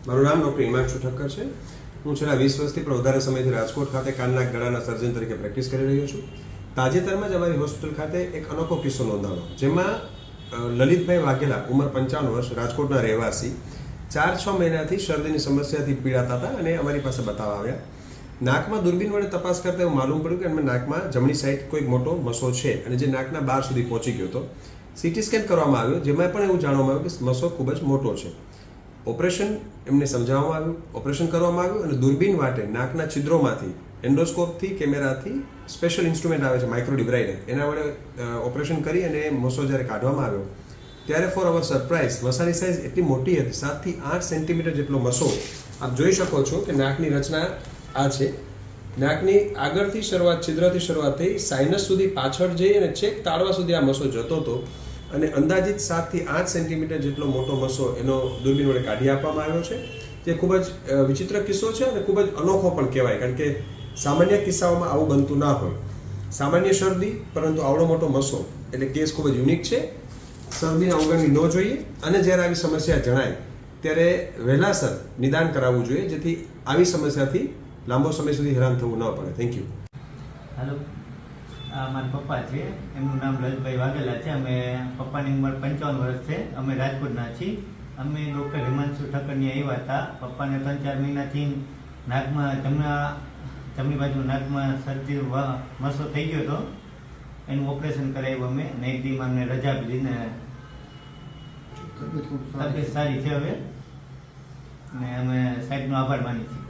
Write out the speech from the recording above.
મારું નામ ડૉક્ટર હિમાંશુ ઠક્કર છે. હું છેલ્લા 20 વર્ષથી પણ વધારે સમયથી રાજકોટ ખાતે કાનના ગળાના સર્જન તરીકે પ્રેક્ટિસ કરી રહ્યો છું. તાજેતરમાં જ અમારી હોસ્પિટલ ખાતે એક અનોખો કિસ્સો નોંધાણો, જેમાં લલિતભાઈ વાઘેલા, ઉંમર 55 વર્ષ, રાજકોટના રહેવાસી, 4-6 મહિનાથી શરદીની સમસ્યાથી પીડાતા હતા અને અમારી પાસે બતાવવા આવ્યા. નાકમાં દૂરબીન વડે તપાસ કરતા એવું માલુમ પડ્યું કે એમને નાકમાં જમણી સાઈડ કોઈ મોટો મસો છે અને જે નાકના બહાર સુધી પહોંચી ગયો હતો. સીટી સ્કેન કરવામાં આવ્યો, જેમાં પણ એવું જાણવામાં આવ્યું કે મસો ખૂબ જ મોટો છે. ઓપરેશન એમને સમજાવવામાં આવ્યું, ઓપરેશન કરવામાં આવ્યું અને દૂરબીન વાટે નાકના છિદ્રોમાંથી એન્ડોસ્કોપથી, કેમેરાથી સ્પેશિયલ ઇન્સ્ટ્રુમેન્ટ આવે છે માઇક્રો ડિબ્રાઇડર, એના વડે ઓપરેશન કરી અને મસો જ્યારે કાઢવામાં આવ્યો ત્યારે ફોર અવર સરપ્રાઇઝ મસાની સાઇઝ એટલી મોટી હતી, 7 થી 8 સેન્ટીમીટર જેટલો મસો. આપ જોઈ શકો છો કે નાકની રચના આ છે. નાકની આગળથી શરૂઆત, છિદ્રથી શરૂઆત થઈ સાઇનસ સુધી પાછળ જઈ અને છેક તાળવા સુધી આ મસો જતો હતો અને અંદાજિત 7 થી 8 સેન્ટીમીટર જેટલો મોટો મસો એનો દૂરબીન વડે કાઢી આપવામાં આવ્યો છે. જે ખૂબ જ વિચિત્ર કિસ્સો છે અને ખૂબ જ અનોખો પણ કહેવાય, કારણ કે સામાન્ય કિસ્સાઓમાં આવું બનતું ના હોય. સામાન્ય શરદી પરંતુ આવડો મોટો મસો એટલે કેસ ખૂબ જ યુનિક છે. શરદીને અવગણવી ન જોઈએ અને જ્યારે આવી સમસ્યા જણાય ત્યારે વહેલાસર નિદાન કરાવવું જોઈએ, જેથી આવી સમસ્યાથી લાંબો સમય સુધી હેરાન થવું ન પડે. Thank you. હેલો, આ મારા પપ્પા છે, એમનું નામ લલિતભાઈ વાઘેલા છે. અમે પપ્પાની ઉંમર 55 વર્ષ છે. અમે રાજકોટના છીએ. અમે ડૉક્ટર હિમાંશુ ઠક્કરની આવ્યા હતા. પપ્પાને 3-4 મહિનાથી નાકમાં જમણી બાજુ નાકમાં શરદી મસો થઈ ગયો હતો. એનું ઓપરેશન કરાવ્યું અમે અને એક દી અમને રજા લીધીને તબિયત સારી છે હવે, અને અમે સાહેબનો આભાર માની છીએ.